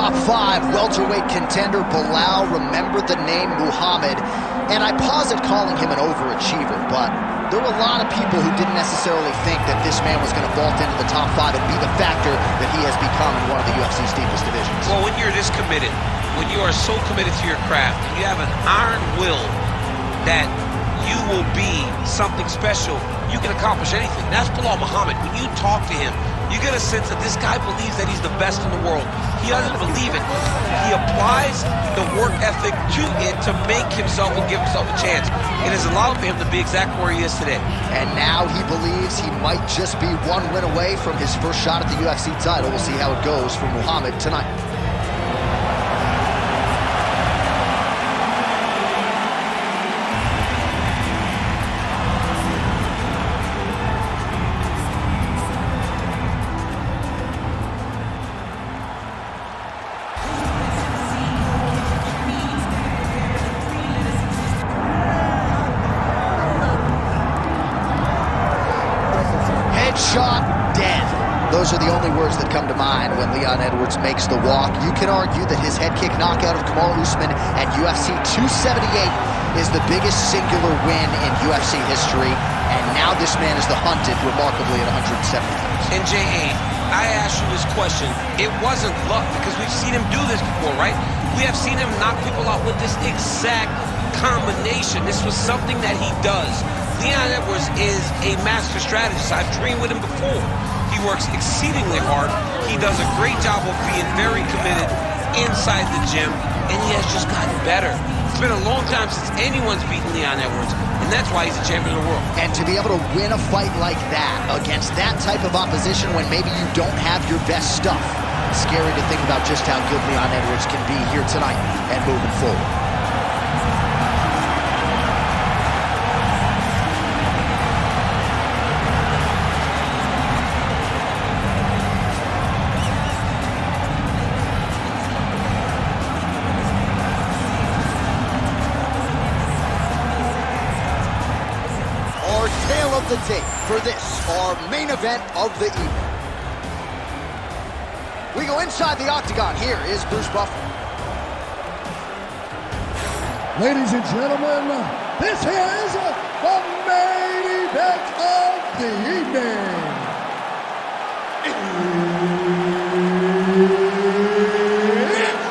top 5 welterweight contender Belal, remember the name Muhammad, and I pause at calling him an overachiever, but there were a lot of people who didn't necessarily think that this man was going to vault into the top 5 and be the factor that he has become in one of the UFC's deepest divisions. Well, when you're this committed, when you are so committed to your craft, and you have an iron will that you will be something special, you can accomplish anything. That's Belal Muhammad. When you talk to him, you get a sense that this guy believes that he's the best in the world. He doesn't believe it. He applies the work ethic to it to make himself and give himself a chance. It has allowed for him to be exactly where he is today. And now he believes he might just be one win away from his first shot at the UFC title. We'll see how it goes for Muhammad tonight. Shot dead. Those are the only words that come to mind when Leon Edwards makes the walk. You can argue that his head kick knockout of Kamal Usman at UFC 278 is the biggest singular win in UFC history, and now this man is the hunted remarkably at 170 pounds. And J.A., I asked you this question. It wasn't luck, because we've seen him do this before, right? We have seen him knock people out with this exact combination. This was something that he does. Leon Edwards is a master strategist. I've trained with him before. He works exceedingly hard. He does a great job of being very committed inside the gym, and he has just gotten better. It's been a long time since anyone's beaten Leon Edwards, and that's why he's a champion of the world. And to be able to win a fight like that against that type of opposition when maybe you don't have your best stuff, scary to think about just how good Leon Edwards can be here tonight and moving forward. Tale of the tape for this, our main event of the evening. We go inside the octagon. Here is Bruce Buffer. Ladies and gentlemen, this is the main event of the evening. It's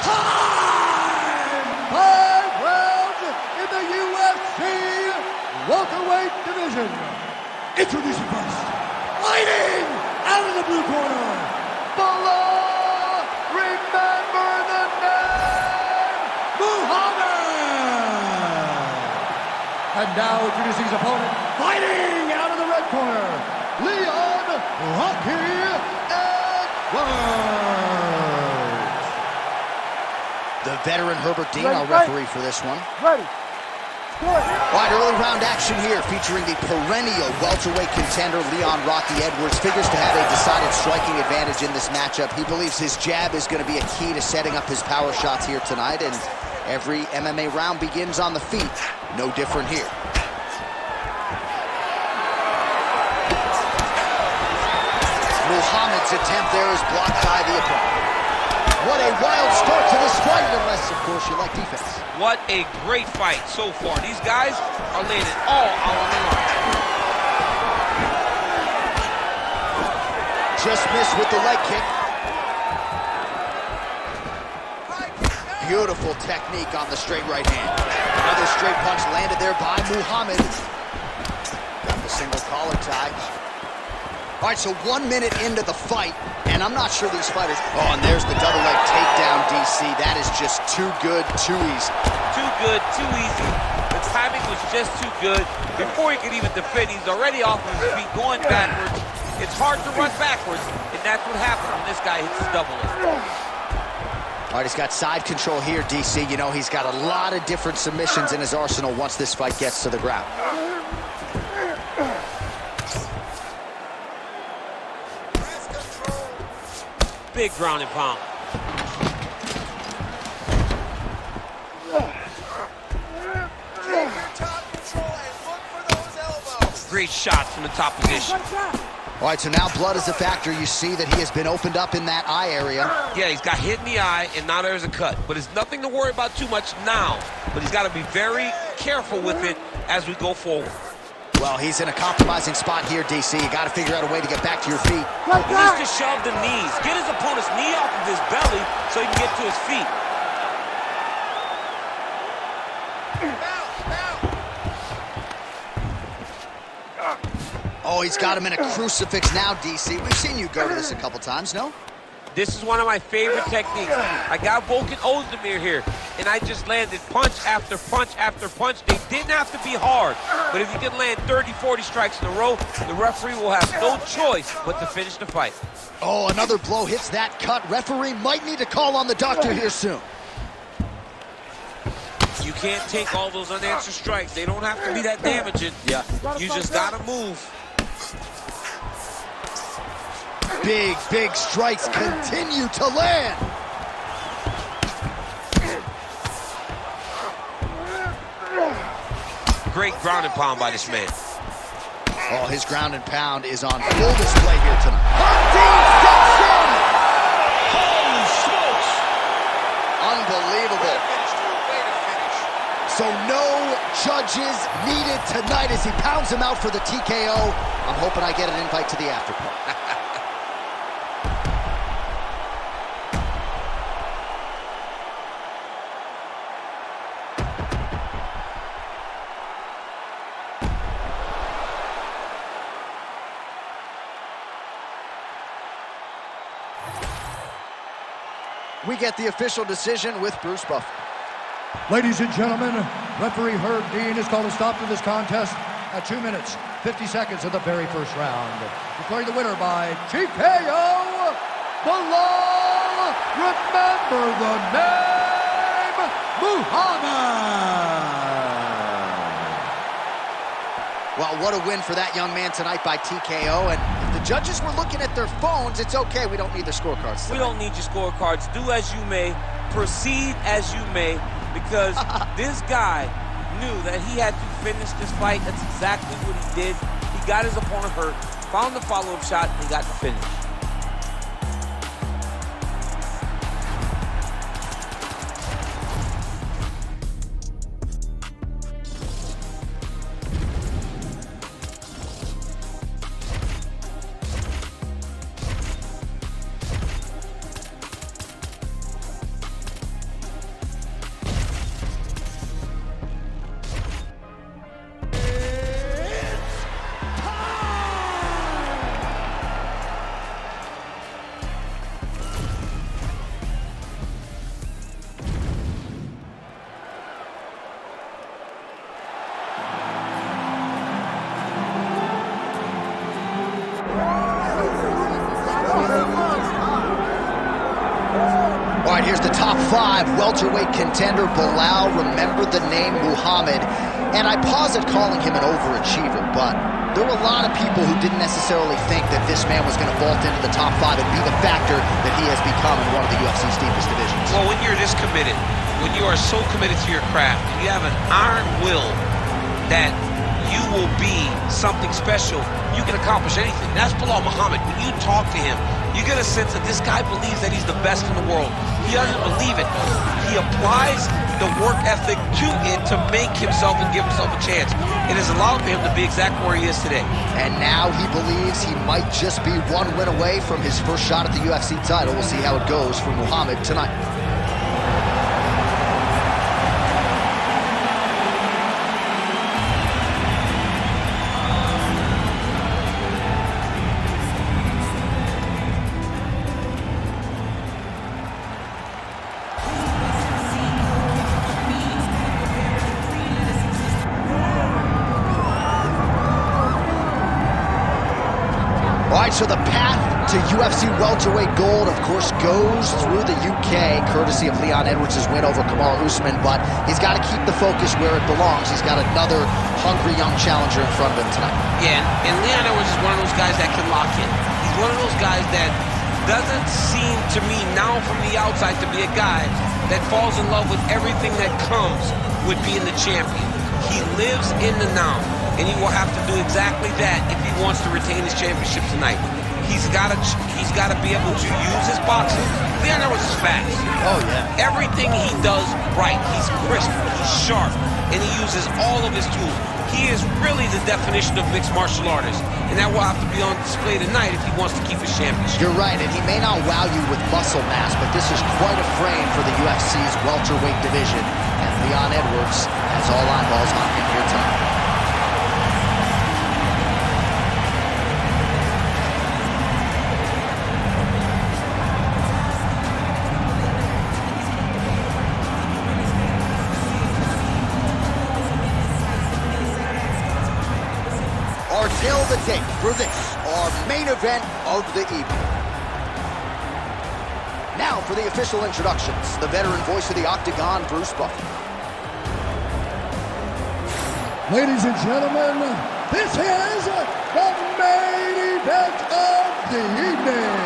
time! 5 rounds in the UFC welterweight division. Introducing first, fighting out of the blue corner, Belal, remember the name, Muhammad. And now introducing his opponent, fighting out of the red corner, Leon Rocky Edwards. The veteran Herbert Dean, our referee for this one. Ready. All right, early round action here featuring the perennial welterweight contender Leon Rocky Edwards. Figures to have a decided striking advantage in this matchup. He believes his jab is going to be a key to setting up his power shots here tonight, and every MMA round begins on the feet. No different here. Muhammad's attempt there is blocked by the opponent. What a wild start to this fight, unless, of course, you like defense. What a great fight so far. These guys are laying it all out on the line. Just missed with the leg kick. Beautiful technique on the straight right hand. Another straight punch landed there by Muhammad. Got the single collar tie. All right, so 1 minute into the fight, and I'm not sure these fighters... Oh, and there's the double leg takedown, DC. That is just too good, too easy. Too good, too easy. The timing was just too good. Before he could even defend, he's already off of his feet, going backwards. It's hard to run backwards, and that's what happened when this guy hits his double leg. All right, he's got side control here, DC. You know, he's got a lot of different submissions in his arsenal once this fight gets to the ground. Big ground and pound. Great shots from the top position. All right, so now blood is a factor. You see that he has been opened up in that eye area. Yeah, he's got hit in the eye, and now there's a cut. But it's nothing to worry about too much now. But he's got to be very careful with it as we go forward. Well, he's in a compromising spot here, DC. You got to figure out a way to get back to your feet. He needs to shove the knees. Get his opponent's knee off of his belly so he can get to his feet. Oh, he's got him in a crucifix now, DC. We've seen you go to this a couple times, no? This is one of my favorite techniques. I got Volkan Ozdemir here, and I just landed punch after punch after punch. They didn't have to be hard, but if you can land 30, 40 strikes in a row, the referee will have no choice but to finish the fight. Oh, another blow hits that cut. Referee might need to call on the doctor here soon. You can't take all those unanswered strikes. They don't have to be that damaging. Yeah. You just gotta move. Big, big strikes continue to land. Great ground and pound by this man. Oh, his ground and pound is on full display here tonight. Dean steps in. Holy smokes! Unbelievable. So no judges needed tonight as he pounds him out for the TKO. I'm hoping I get an invite to the after party. We get the official decision with Bruce Buffer. Ladies and gentlemen, referee Herb Dean has called a stop to this contest at 2 minutes, 50 seconds of the very first round. Declaring the winner by TKO, Belal, remember the name, Muhammad. Well, what a win for that young man tonight by TKO. And if the judges were looking at their phones, it's okay. We don't need their scorecards tonight. We don't need your scorecards. Do as you may, proceed as you may, because this guy knew that he had to finish this fight. That's exactly what he did. He got his opponent hurt, found the follow-up shot, and got the finish. All right, here's the top 5 welterweight contender, Belal, remember the name Muhammad. And I pause at calling him an overachiever, but there were a lot of people who didn't necessarily think that this man was going to vault into the top 5 and be the factor that he has become in one of the UFC's deepest divisions. Well, when you're this committed, when you are so committed to your craft, and you have an iron will that you will be something special, you can accomplish anything. That's Belal Muhammad. When you talk to him, you get a sense that this guy believes that he's the best in the world. He doesn't believe it. He applies the work ethic to it to make himself and give himself a chance. It has allowed him to be exactly where he is today. And now he believes he might just be one win away from his first shot at the UFC title. We'll see how it goes for Muhammad tonight. All right, so the path to UFC welterweight gold, of course, goes through the UK, courtesy of Leon Edwards' win over Kamaru Usman, but he's got to keep the focus where it belongs. He's got another hungry young challenger in front of him tonight. Yeah, and Leon Edwards is one of those guys that can lock in. He's one of those guys that doesn't seem to me now from the outside to be a guy that falls in love with everything that comes with being the champion. He lives in the now. and he will have to do exactly that if he wants to retain his championship tonight. He's got to be able to use his boxing. Leon Edwards is fast. Oh, yeah. Everything he does right. He's crisp, he's sharp, and he uses all of his tools. He is really the definition of mixed martial artist, and that will have to be on display tonight if he wants to keep his championship. You're right, and he may not wow you with muscle mass, but this is quite a frame for the UFC's welterweight division, and Leon Edwards has all eyeballs on him here tonight. Till the date for this, our main event of the evening. Now for the official introductions, the veteran voice of the Octagon, Bruce Buffer. Ladies and gentlemen, this is the main event of the evening.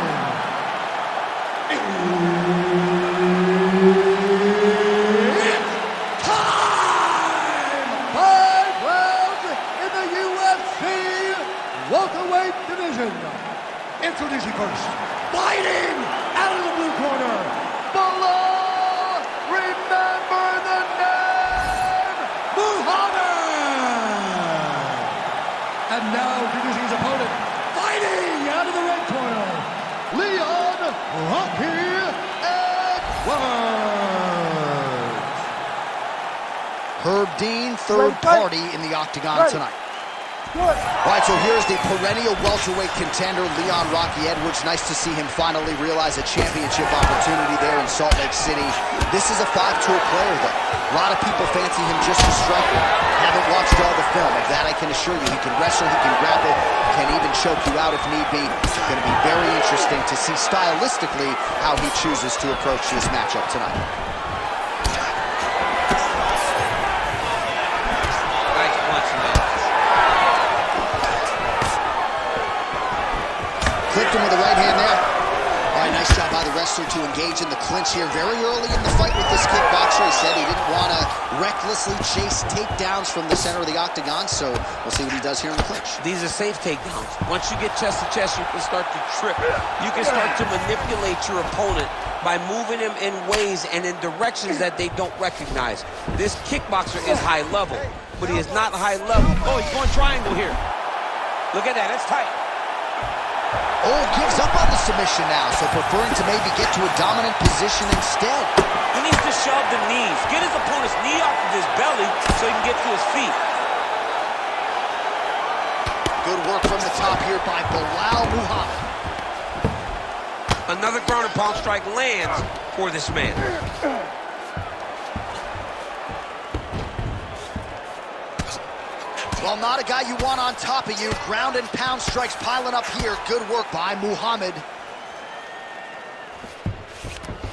It's time! 5 rounds in the UFC welterweight division. Introducing first, fighting out of the blue corner, Belal, remember the name, Muhammad. And now introducing his opponent, fighting out of the red corner, Leon Rocky Edwards. Herb Dean, third party in the Octagon tonight. All right, so here's the perennial welterweight contender, Leon Rocky Edwards. Nice to see him finally realize a championship opportunity there in Salt Lake City. This is a 5-tool player, though. A lot of people fancy him just as striker. Haven't watched all the film. Of that, I can assure you. He can wrestle, he can grapple, can even choke you out if need be. It's going to be very interesting to see stylistically how he chooses to approach this matchup tonight. Clipped him with the right hand there. All right, nice job by the wrestler to engage in the clinch here very early in the fight with this kickboxer. He said he didn't want to recklessly chase takedowns from the center of the octagon, so we'll see what he does here in the clinch. These are safe takedowns. Once you get chest to chest, you can start to trip. You can start to manipulate your opponent by moving him in ways and in directions that they don't recognize. This kickboxer is high level, but he is not high level. Oh, he's going triangle here. Look at that, it's tight. Oh, gives up on the submission now, so preferring to maybe get to a dominant position instead. He needs to shove the knees. Get his opponent's knee off of his belly so he can get to his feet. Good work from the top here by Belal Muhammad. Another ground and pound strike lands for this man. Well, not a guy you want on top of you. Ground and pound strikes piling up here. Good work by Muhammad.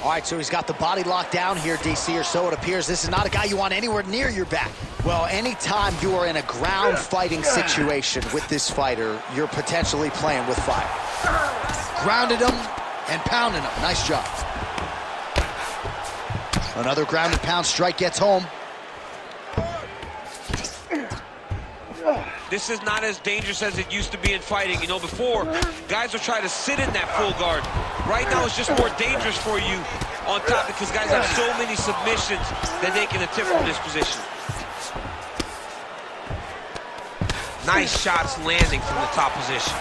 All right, so he's got the body locked down here, DC, or so it appears. This is not a guy you want anywhere near your back. Well, anytime you are in a ground fighting situation with this fighter, you're potentially playing with fire. Grounded him and pounding him. Nice job. Another ground and pound strike gets home. This is not as dangerous as it used to be in fighting. You know, before, guys would try to sit in that full guard. Right now, it's just more dangerous for you on top because guys have so many submissions that they can attempt from this position. Nice shots landing from the top position.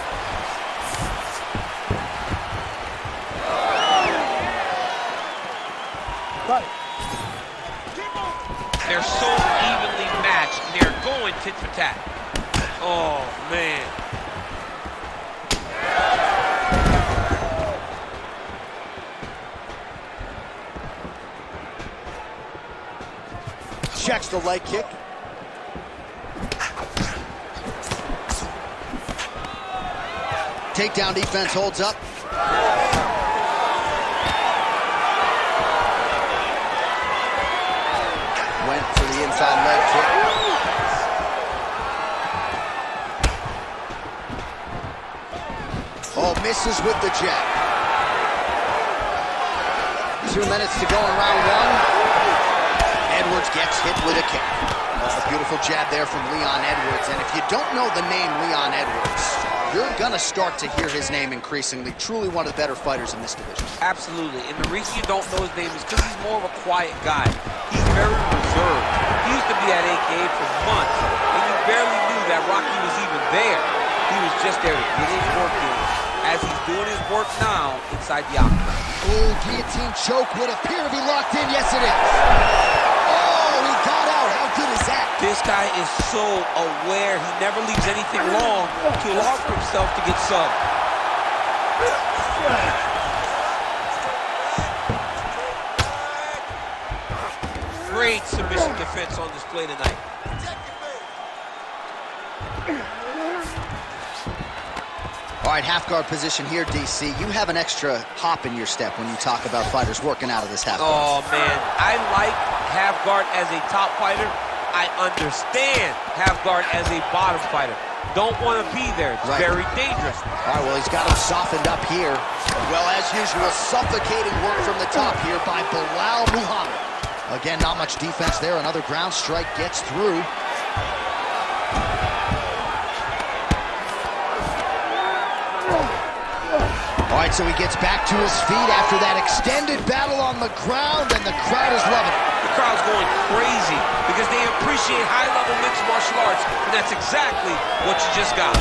They're so evenly matched, and they're going tit for tat. Oh, man. Checks the leg kick. Takedown defense holds up. Went for the inside leg kick. Oh, misses with the jab. 2 minutes to go in round one. Edwards gets hit with a kick. A beautiful jab there from Leon Edwards. And if you don't know the name Leon Edwards, you're going to start to hear his name increasingly. Truly one of the better fighters in this division. Absolutely. And the reason you don't know his name is because he's more of a quiet guy. He's very reserved. He used to be at AKA for months, and you barely knew that Rocky was even there. He was just there to get his work in, as he's doing his work now inside the octagon. Oh, guillotine choke would appear to be locked in. Yes, it is. Oh, he got out. How good is that? This guy is so aware. He never leaves anything long to allow for himself to get subbed. Great submission defense on display tonight. All right, half guard position here, DC. You have an extra hop in your step when you talk about fighters working out of this half guard. Oh, man. I like half guard as a top fighter. I understand half guard as a bottom fighter. Don't want to be there. It's very dangerous. All right, well, he's got him softened up here. Well, as usual, suffocating work from the top here by Belal Muhammad. Again, not much defense there. Another ground strike gets through. All right, so he gets back to his feet after that extended battle on the ground, and the crowd is loving it. The crowd's going crazy because they appreciate high-level mixed martial arts, and that's exactly what you just got.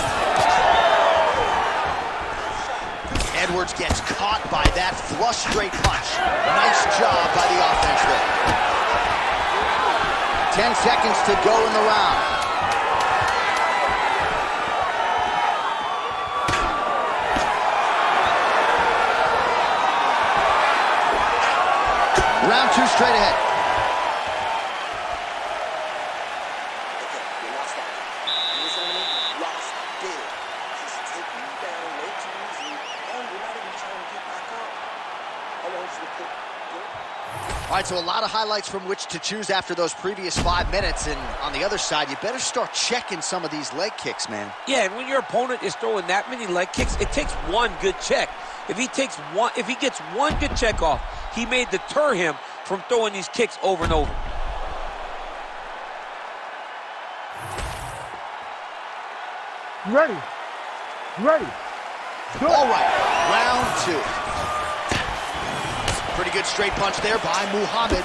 Edwards gets caught by that flush straight punch. Nice job by the offense there. 10 seconds to go in the round. Round 2 straight ahead. You lost that. You listen to me? You lost big. He's taking you down way too easy, and you're not even trying to get back up. I want you to put good. All right, so a lot of highlights from which to choose after those previous 5 minutes, and on the other side, you better start checking some of these leg kicks, man. Yeah, and when your opponent is throwing that many leg kicks, it takes one good check. If he gets one good check off, he may deter him from throwing these kicks over and over. Ready. Go. All right, round 2. Pretty good straight punch there by Muhammad.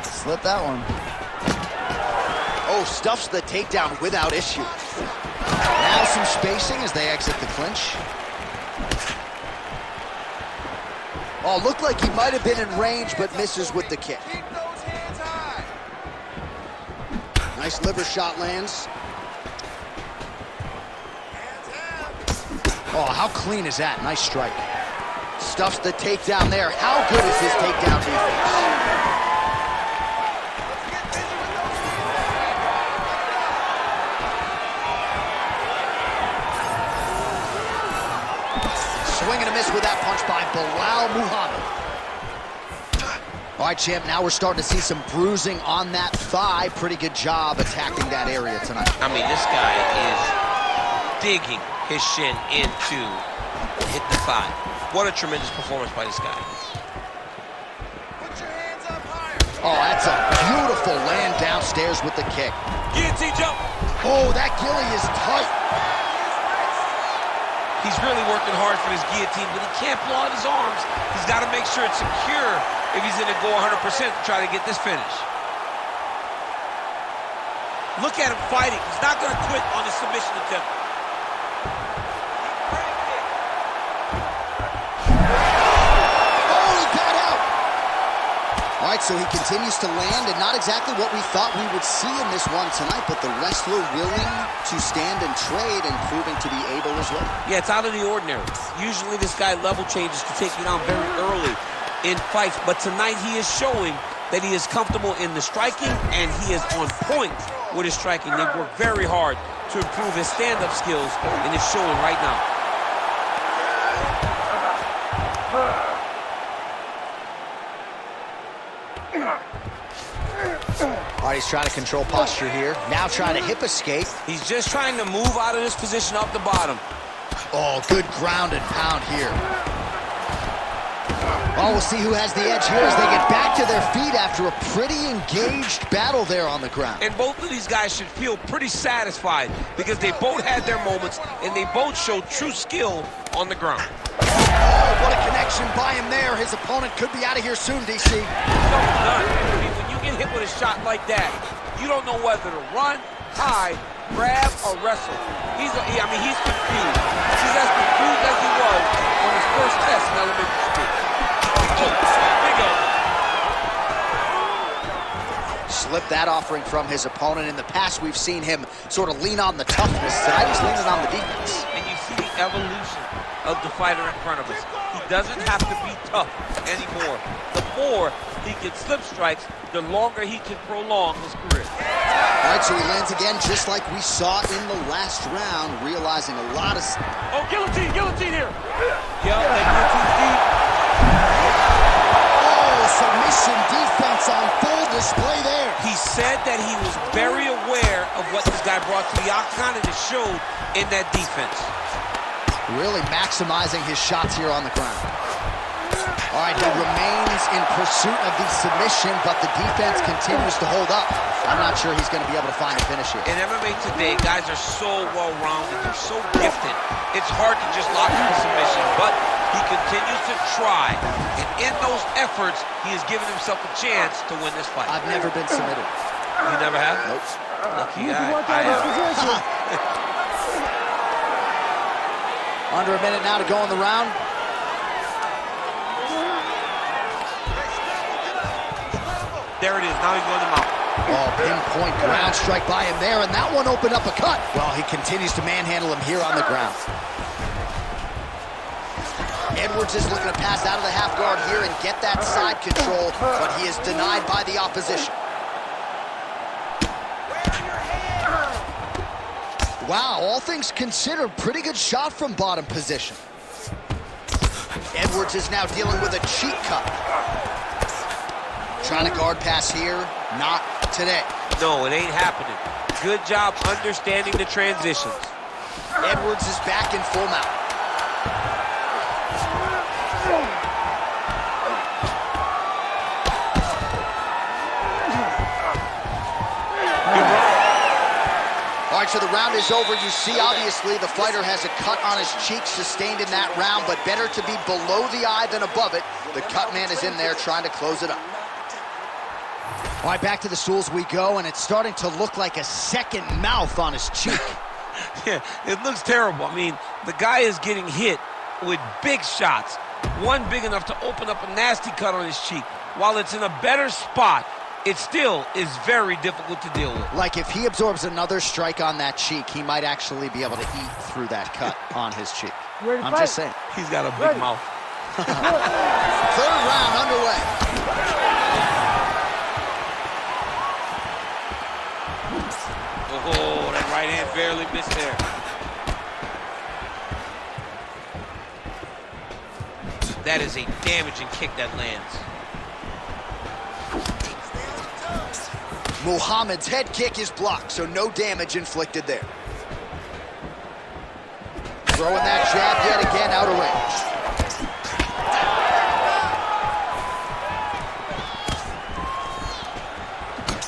Slip that one. Oh, stuffs the takedown without issue. Now some spacing as they exit the clinch. Oh, looked like he might have been in range, but misses with the kick. Keep those hands high. Nice liver shot lands. Oh, how clean is that? Nice strike. Stuffs the takedown there. How good is his takedown defense? Swing and a miss with that punch by Belal Muhammad. All right, champ, now we're starting to see some bruising on that thigh. Pretty good job attacking that area tonight. I mean, this guy is digging his shin into hit the thigh. What a tremendous performance by this guy. Put your hands up higher. Oh, that's a beautiful land downstairs with the kick. Guillotine jump. Oh, that ghillie is tight. He's really working hard for this guillotine, but he can't pull out his arms. He's got to make sure it's secure if he's going to go 100% to try to get this finish. Look at him fighting. He's not going to quit on the submission attempt. Oh, he got out. All right, so he continues to land, and not exactly what we thought we would see in this one tonight, but the wrestler willing to stand and trade and proving to be able as well. Yeah, it's out of the ordinary. Usually this guy level changes to take you down very early in fights, but tonight he is showing that he is comfortable in the striking, and he is on point with his striking. They've worked very hard to improve his stand-up skills, and it's showing right now. All right, he's trying to control posture here. Now trying to hip escape. He's just trying to move out of this position up the bottom. Oh, good ground and pound here. Oh, we'll see who has the edge here as they get back to their feet after a pretty engaged battle there on the ground. And both of these guys should feel pretty satisfied because they both had their moments and they both showed true skill on the ground. Oh, what a connection by him there. His opponent could be out of here soon, DC. So done. I mean, when you get hit with a shot like that, you don't know whether to run, hide, grab, or wrestle. He's confused. He's as confused as he was on his first test in elementary school. Slip that offering from his opponent. In the past, we've seen him sort of lean on the toughness. Tonight, he's leaning on the defense. And you see the evolution of the fighter in front of us. He doesn't have to be tough anymore. The more he can slip strikes, the longer he can prolong his career. All right, so he lands again just like we saw in the last round, realizing a lot of... Oh, guillotine here. Yep, that guillotine deep. Oh, submission defense on full display there. He said that he was very aware of what this guy brought to the octagon, and it showed in that defense. Really maximizing his shots here on the ground. All right, he remains in pursuit of the submission, but the defense continues to hold up. I'm not sure he's going to be able to find a finish here. In MMA today, guys are so well-rounded. They're so gifted. It's hard to just lock in a submission, but he continues to try. And in those efforts, he has given himself a chance to win this fight. I've never been submitted. You never have? Nope. Lucky I have. Under a minute now to go in the round. There it is. Now he's going to mount. Oh, pinpoint ground strike by him there, and that one opened up a cut. Well, he continues to manhandle him here on the ground. Edwards is looking to pass out of the half guard here and get that side control, but he is denied by the opposition. Wow, all things considered, pretty good shot from bottom position. Edwards is now dealing with a cheek cut. Trying to guard pass here, not today. No, it ain't happening. Good job understanding the transitions. Edwards is back in full mount. All right, so the round is over. You see, obviously, the fighter has a cut on his cheek sustained in that round, but better to be below the eye than above it. The cut man is in there trying to close it up. All right, back to the stools we go, and it's starting to look like a second mouth on his cheek. Yeah, it looks terrible. I mean, the guy is getting hit with big shots. One big enough to open up a nasty cut on his cheek. While it's in a better spot, it still is very difficult to deal with. Like if he absorbs another strike on that cheek, he might actually be able to eat through that cut on his cheek. I'm just saying. He's got a big mouth. Third round underway. Oh, that right hand barely missed there. That is a damaging kick that lands. Muhammad's head kick is blocked, so no damage inflicted there. Throwing that jab yet again out of range.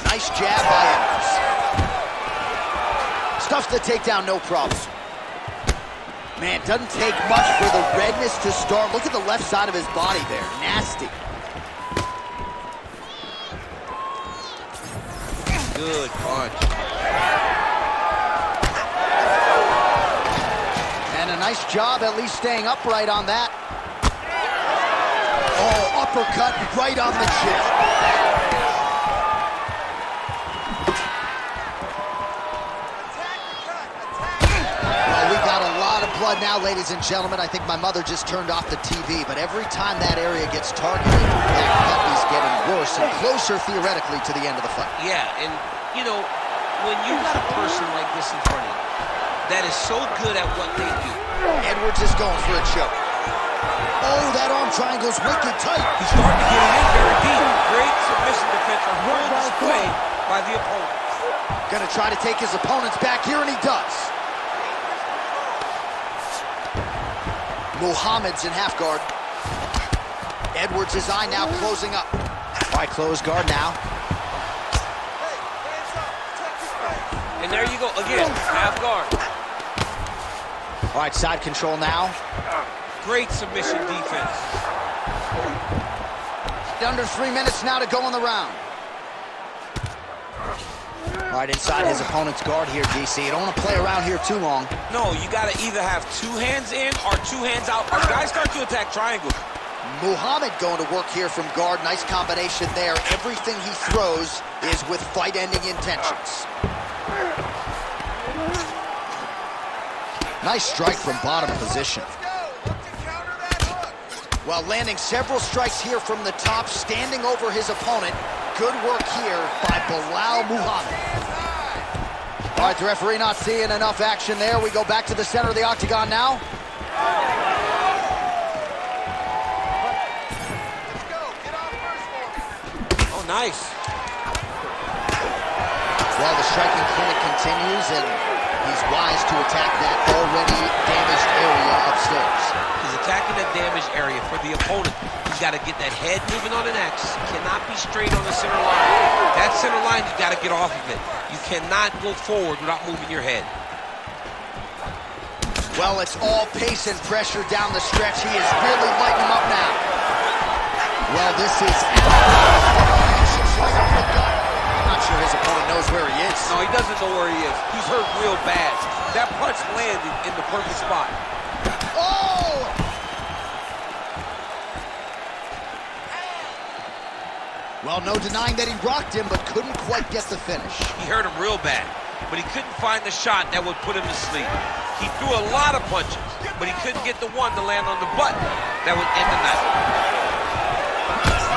Nice jab by Edwards. Stuffs the takedown, no problem. Man, doesn't take much for the redness to start. Look at the left side of his body there. Nasty. Good punch. And a nice job at least staying upright on that. Oh, uppercut right on the chin. Well, we got a lot of blood now, ladies and gentlemen. I think my mother just turned off the TV, but every time that area gets targeted, that cut is getting worse and closer theoretically to the end of the fight. Yeah, and you know, when you got a person like this in front of you that is so good at what they do. Edwards is going for a choke. Oh, that arm triangle's wicked tight. He's starting to get it in very deep. Great submission defense on full display by the opponent. Gonna try to take his opponents back here, and he does. Muhammad's in half guard. Edwards' eye now closing up. All right, close guard now. And there you go, again, half guard. All right, side control now. Great submission defense. Under 3 minutes now to go in the round. All right, inside his opponent's guard here, DC. You don't want to play around here too long. No, you got to either have 2 hands in or 2 hands out. Our guys start to attack triangle. Muhammad going to work here from guard. Nice combination there. Everything he throws is with fight-ending intentions. Nice strike from bottom position. Well, landing several strikes here from the top, standing over his opponent. Good work here by Belal Muhammad. All right, the referee not seeing enough action there. We go back to the center of the octagon now. Oh, nice. Well, the striking clinic continues, and he's wise to attack that already damaged area upstairs. He's attacking the damaged area for the opponent. He's got to get that head moving on an X. Cannot be straight on the center line. That center line, you got to get off of it. You cannot go forward without moving your head. Well, it's all pace and pressure down the stretch. He is really lighting him up now. Well, this is... I'm not sure his opponent knows where he is. No, he doesn't know where he is. He's hurt real bad. That punch landed in the perfect spot. Oh! Well, no denying that he rocked him, but couldn't quite get the finish. He hurt him real bad, but he couldn't find the shot that would put him to sleep. He threw a lot of punches, but he couldn't get the one to land on the button that would end the night.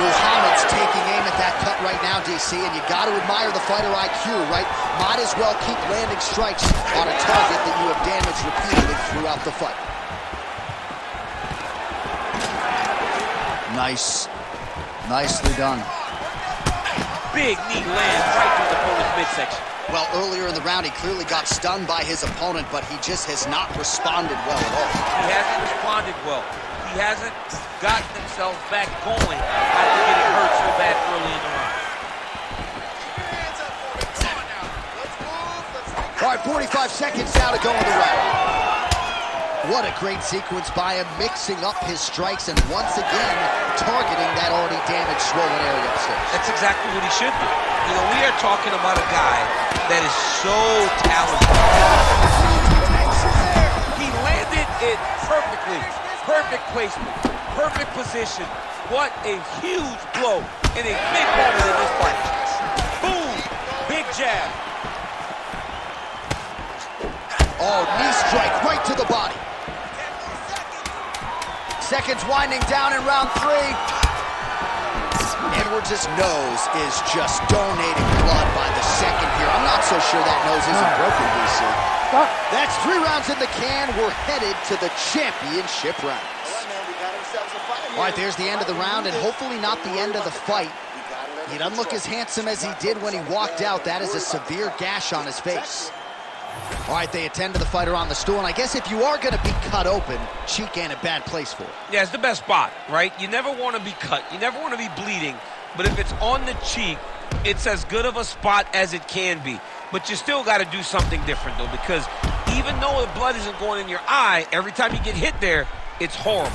Muhammad's taking aim at that cut right now, DC, and you got to admire the fighter IQ, right? Might as well keep landing strikes on a target that you have damaged repeatedly throughout the fight. Nice. Nicely done. Big knee lands right through the opponent's midsection. Well, earlier in the round, he clearly got stunned by his opponent, but he just has not responded well at all. He hasn't responded well. He hasn't gotten himself back going after getting hurt so bad early in the round. All right, 45 seconds now to go in the round. What a great sequence by him, mixing up his strikes and once again targeting that already damaged, swollen area upstairs. That's exactly what he should do. You know, we are talking about a guy that is so talented. He landed it perfectly. Perfect placement, perfect position. What a huge blow in a big moment in this fight. Boom, big jab. Oh, knee strike right to the body. Seconds winding down in round 3. Edwards' nose is just donating blood by the second here. I'm not so sure that nose isn't broken, DC. That's 3 rounds in the can. We're headed to the championship rounds. All right, there's the end of the round, and hopefully not the end of the fight. He doesn't look as handsome as he did when he walked out. That is a severe gash on his face. All right, they attend to the fighter on the stool, and I guess if you are going to be cut open, cheek ain't a bad place for it. Yeah, it's the best spot, right? You never want to be cut. You never want to be bleeding. But if it's on the cheek, it's as good of a spot as it can be. But you still got to do something different, though, because even though the blood isn't going in your eye, every time you get hit there, it's horrible.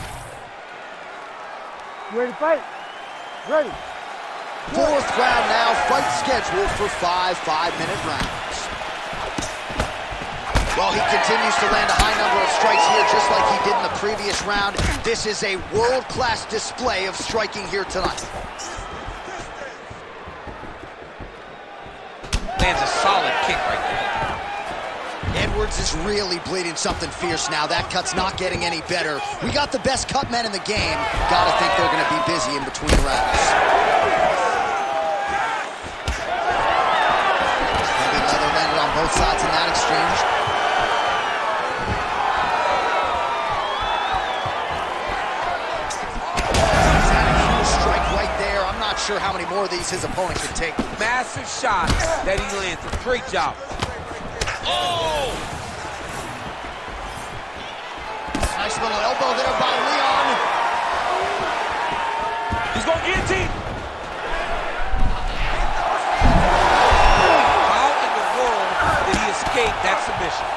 You ready to fight? Ready. 4th round now, fight scheduled for 5 5-minute rounds. Well, he continues to land a high number of strikes here, just like he did in the previous round. This is a world-class display of striking here tonight. Lands a solid kick right there. Edwards is really bleeding something fierce now. That cut's not getting any better. We got the best cut men in the game. Gotta think they're gonna be busy in between rounds. Heavy leather landed on both sides in that exchange. Sure how many more of these his opponent can take. Massive shot that he landed. Great job. Oh! Nice Possible elbow there by Leon. He's going to guillotine. How in the world did he escape that submission?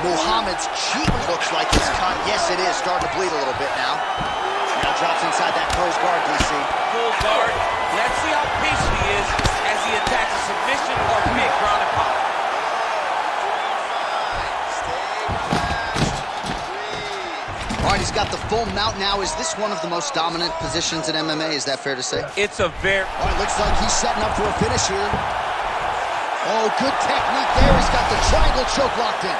Muhammad's cheek looks like it's cut. Yes, it is. Starting to bleed a little bit now. Now drops inside that closed guard, DC. Full guard. Let's see how patient he is as he attacks a submission or big ground and pound. All right, he's got the full mount now. Is this one of the most dominant positions in MMA? Is that fair to say? It's a very... All right, looks like he's setting up for a finish here. Oh, good technique there. He's got the triangle choke locked in.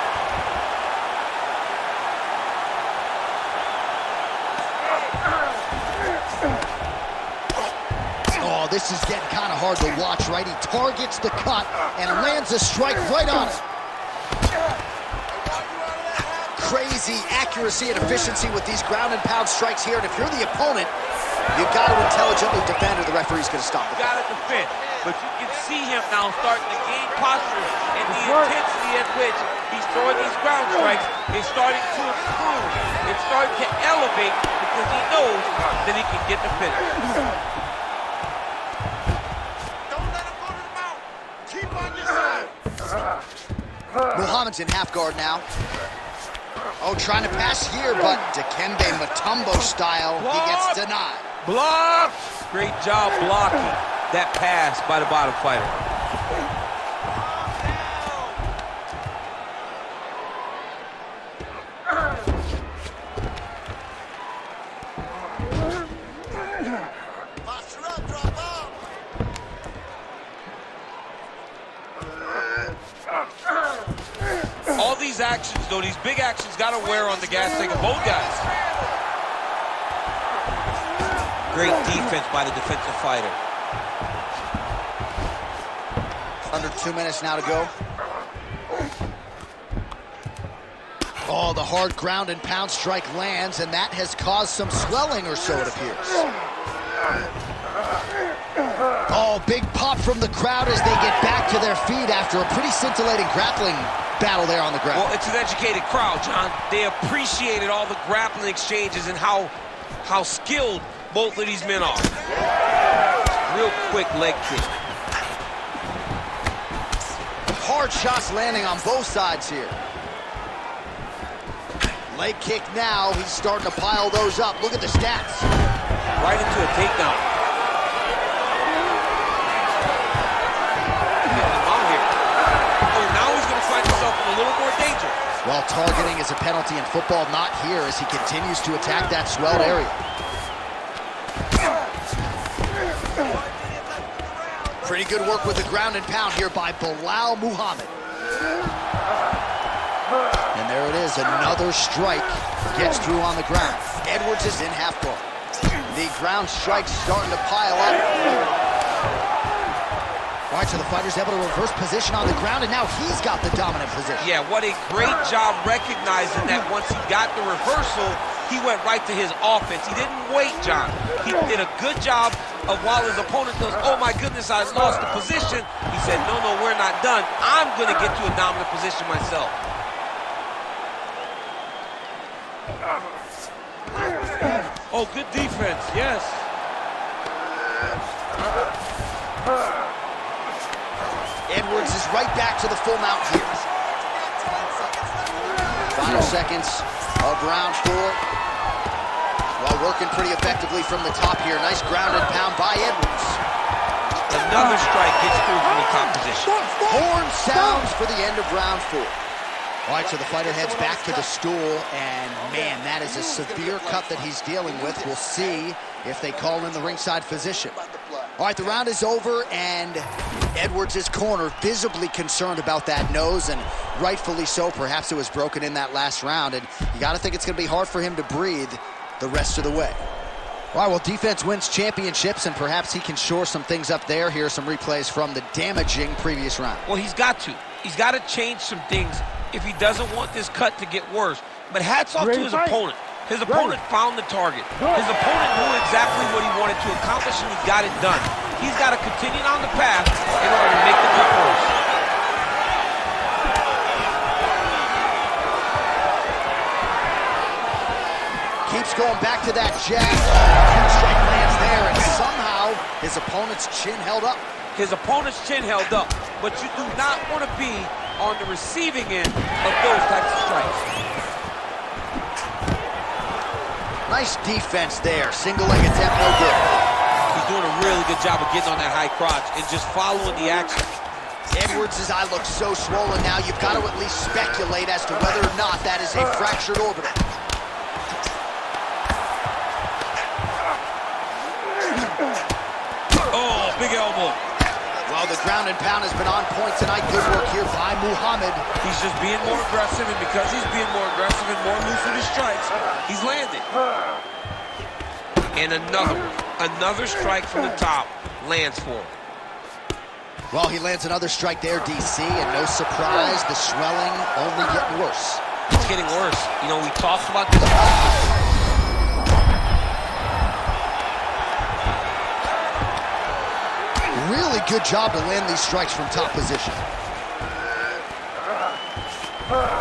Oh, this is getting kind of hard to watch, right? He targets the cut and lands a strike right on it. Crazy accuracy and efficiency with these ground and pound strikes here. And if you're the opponent, you've got to intelligently defend or the referee's going to stop it. You got to defend. But you can see him now starting to gain posture, and the intensity at which he's throwing these ground strikes is starting to improve. It's starting to elevate because he knows that he can get the finish. Don't let him go to the mouth. Keep on your side. Muhammad's in half guard now. Oh, trying to pass here, but Dikembe Mutombo style, he gets denied. Block! Great job blocking that pass by the bottom fighter. Posture up, drop out. All these actions, though, these big actions got to wear on the gas tank of both guys. Great defense by the defensive fighter. Under 2 minutes now to go. Oh, the hard ground and pound strike lands, and that has caused some swelling or so, it appears. Oh, big pop from the crowd as they get back to their feet after a pretty scintillating grappling battle there on the ground. Well, it's an educated crowd, John. They appreciated all the grappling exchanges and how skilled both of these men are. Real quick leg kick. Hard shots landing on both sides here. Leg kick now. He's starting to pile those up. Look at the stats. Right into a takedown. Oh, now he's going to find himself in a little more danger. Well, targeting is a penalty in football, not here, as he continues to attack that swelled area. Pretty good work with the ground and pound here by Belal Muhammad. And there it is, another strike gets through on the ground. Edwards is in half guard. The ground strikes starting to pile up. All right, so the fighter's able to reverse position on the ground, and now he's got the dominant position. Yeah, what a great job recognizing that once he got the reversal, he went right to his offense. He didn't wait, John. He did a good job of while his opponent goes, oh my goodness, I lost the position. He said, no, we're not done. I'm going to get to a dominant position myself. Oh, good defense, yes. Edwards is right back to the full mount here. Final seconds of round 4. Well, working pretty effectively from the top here. Nice ground and pound by Edwards. Another strike gets through from the top position. Horn sounds for the end of round 4. All right, so the fighter heads back to the stool, and man, that is a severe cut that he's dealing with. We'll see if they call in the ringside physician. All right, the round is over, and Edwards' corner visibly concerned about that nose, and rightfully so. Perhaps it was broken in that last round, and you got to think it's going to be hard for him to breathe the rest of the way. All right, well, defense wins championships, and perhaps he can shore some things up there. Here are some replays from the damaging previous round. Well, he's got to. He's got to change some things if he doesn't want this cut to get worse. But hats off to his opponent. His opponent found the target. His opponent knew exactly what he wanted to accomplish, and he got it done. He's got to continue down the path in order to make the cut worse. keeps going back to that jab. Huge strike lands there, and somehow his opponent's chin held up. His opponent's chin held up, but you do not want to be on the receiving end of those types of strikes. Nice defense there. Single leg attempt, no good. He's doing a really good job of getting on that high crotch and just following the action. Edwards' eye looks so swollen now, you've got to at least speculate as to whether or not that is a fractured orbital. Oh, big elbow. Well, the ground and pound has been on point tonight. Good work here by Muhammad. He's just being more aggressive, and because he's being more aggressive and more loose with his strikes, he's landing. And another strike from the top lands for him. Well, he lands another strike there, DC, and no surprise, the swelling only getting worse. It's getting worse. You know, we talked about this. Really good job to land these strikes from top position.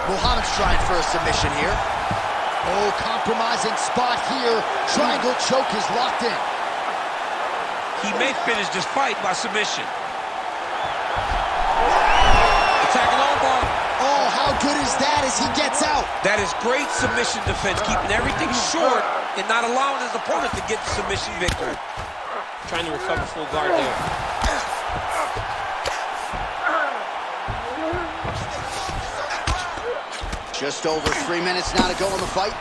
Muhammad's trying for a submission here. Oh, compromising spot here. Triangle choke is locked in. He may finish this fight by submission. Attacking armbar. Oh, how good is that as he gets out? That is great submission defense, keeping everything short and not allowing his opponent to get the submission victory. Trying to recover full guard there. Just over 3 minutes now to go in the fight.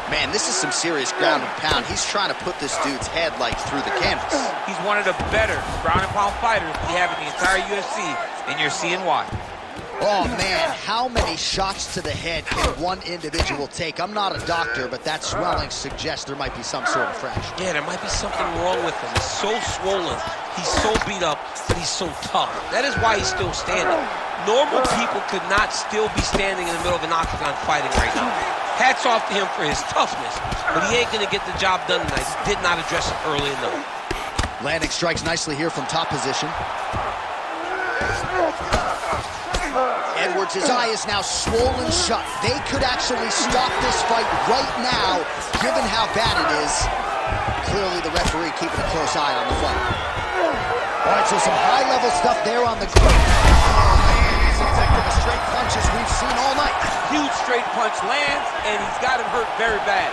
Man, this is some serious ground and pound. He's trying to put this dude's head like through the canvas. He's one of the better ground and pound fighters we have in the entire UFC, and you're seeing why. Oh man, how many shots to the head can one individual take? I'm not a doctor, but that swelling suggests there might be some sort of fracture. Yeah, there might be something wrong with him. He's so swollen, he's so beat up, but he's so tough. That is why he's still standing. Normal people could not still be standing in the middle of an octagon fighting right now. Hats off to him for his toughness, but he ain't gonna get the job done tonight. He did not address it early enough. Landing strikes nicely here from top position. Edwards' eye is now swollen shut. They could actually stop this fight right now, given how bad it is. Clearly the referee keeping a close eye on the fight. All right, so some high-level stuff there on the ground. Oh, man, he's inflicted the straight punches we've seen all night. Huge straight punch lands, and he's got him hurt very bad.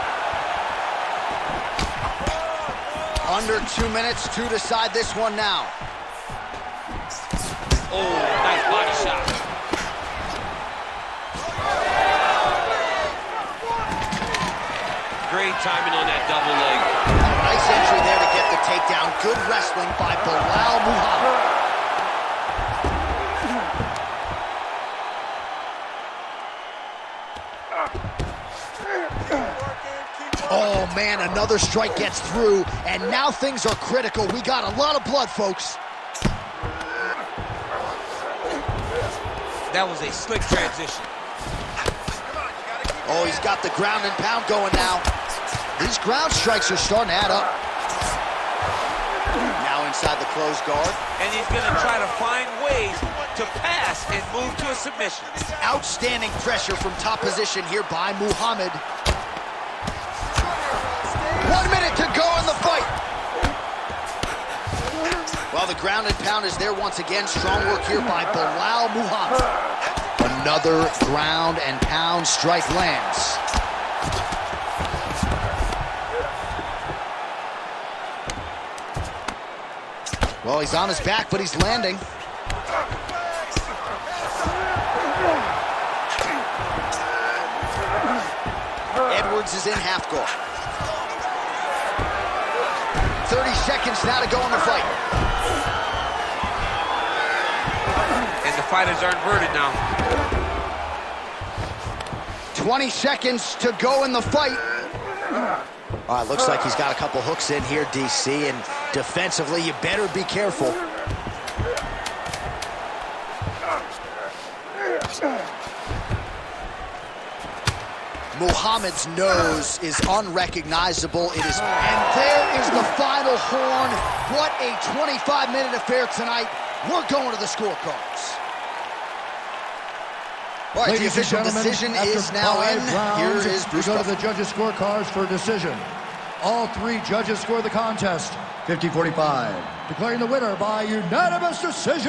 Under 2 minutes to decide this one now. Oh, nice body shot. Great timing on that double leg. Nice entry there to get the takedown. Good wrestling by Belal Muhammad. Oh man, another strike gets through, and now things are critical. We got a lot of blood, folks. That was a slick transition. Oh, he's got the ground and pound going now. These ground strikes are starting to add up. Now inside the closed guard. And he's going to try to find ways to pass and move to a submission. Outstanding pressure from top position here by Muhammad. 1 minute to go in the fight. Well, the ground and pound is there once again. Strong work here by Belal Muhammad. Another ground and pound strike lands. Well, he's on his back, but he's landing. Edwards is in half guard. 30 seconds now to go in the fight. And the fighters are inverted now. 20 seconds to go in the fight. All right, looks like he's got a couple hooks in here, DC, and defensively, you better be careful. Muhammad's nose is unrecognizable. It is, and there is the final horn. What a 25-minute affair tonight. We're going to the scorecards. All right, the Ladies and official gentlemen, decision after is now 5 in. rounds, Here is Bruce we go to Buffer. the judges' scorecards for decision. All 3 judges score the contest 50-45. Declaring the winner by unanimous decision,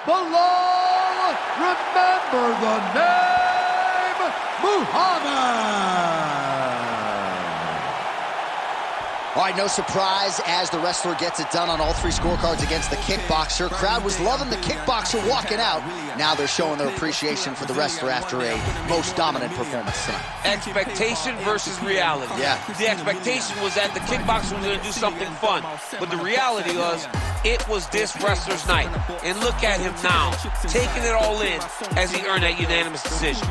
Belal, remember the name, Muhammad. All right, no surprise as the wrestler gets it done on all 3 scorecards against the kickboxer. Crowd was loving the kickboxer walking out. Now they're showing their appreciation for the wrestler after a most dominant performance tonight. Expectation versus reality. Yeah. The expectation was that the kickboxer was going to do something fun, but the reality was it was this wrestler's night. And look at him now, taking it all in as he earned that unanimous decision.